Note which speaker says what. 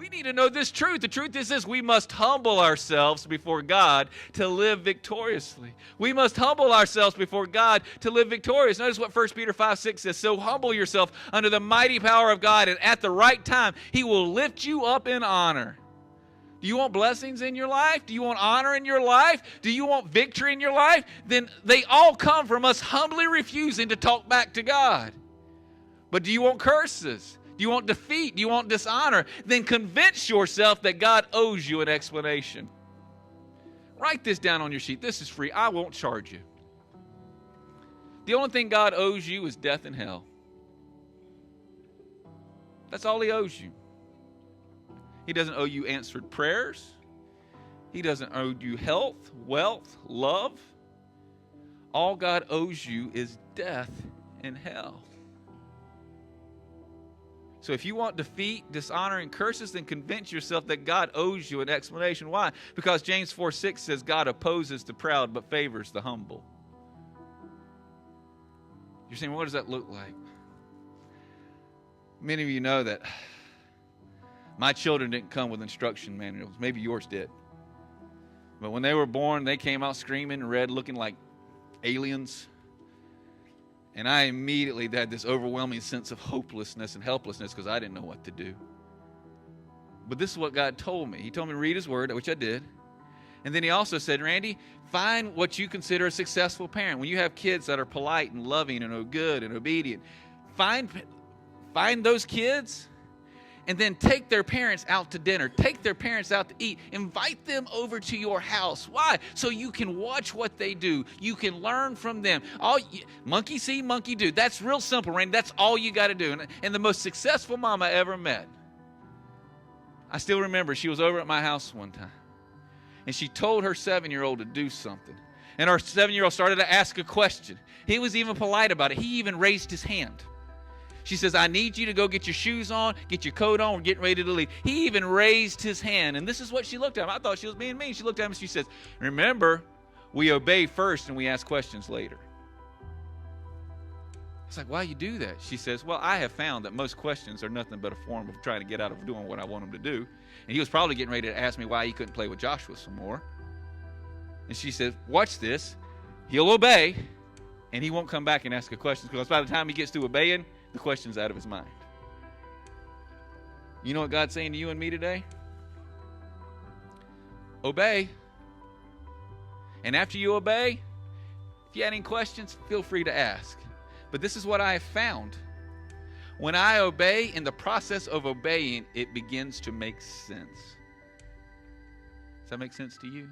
Speaker 1: We need to know this truth. The truth is this: we must humble ourselves before God to live victoriously. We must humble ourselves before God to live victorious. Notice what 1 Peter 5:6 says. So humble yourself under the mighty power of God, and at the right time, He will lift you up in honor. Do you want blessings in your life? Do you want honor in your life? Do you want victory in your life? Then they all come from us humbly refusing to talk back to God. But do you want curses? Do you want defeat? Do you want dishonor? Then convince yourself that God owes you an explanation. Write this down on your sheet. This is free. I won't charge you. The only thing God owes you is death and hell. That's all He owes you. He doesn't owe you answered prayers. He doesn't owe you health, wealth, love. All God owes you is death and hell. So if you want defeat, dishonor, and curses, then convince yourself that God owes you an explanation. Why? Because James 4:6 says God opposes the proud but favors the humble. You're saying, what does that look like? Many of you know that my children didn't come with instruction manuals. Maybe yours did. But when they were born, they came out screaming and red, looking like aliens. And I immediately had this overwhelming sense of hopelessness and helplessness because I didn't know what to do. But this is what God told me. He told me to read His Word, which I did. And then He also said, Randy, find what you consider a successful parent. When you have kids that are polite and loving and are good and obedient, find those kids and then take their parents out to dinner. Take their parents out to eat. Invite them over to your house. Why? So you can watch what they do. You can learn from them. Monkey see, monkey do. That's real simple, Randy. That's all you got to do. And the most successful mom I ever met, I still remember she was over at my house one time. And she told her 7-year-old to do something. And our 7-year-old started to ask a question. He was even polite about it. He even raised his hand. She says, I need you to go get your shoes on, get your coat on, we're getting ready to leave. He even raised his hand, and this is what she looked at him. I thought she was being mean. She looked at him and she says, remember, we obey first and we ask questions later. It's like, why you do that? She says, well, I have found that most questions are nothing but a form of trying to get out of doing what I want him to do. And he was probably getting ready to ask me why he couldn't play with Joshua some more. And she said, watch this. He'll obey, and he won't come back and ask a question because by the time he gets to obeying, the question's out of his mind. You know what God's saying to you and me today? Obey. And after you obey, if you have any questions, feel free to ask. But this is what I have found. When I obey, in the process of obeying, it begins to make sense. Does that make sense to you?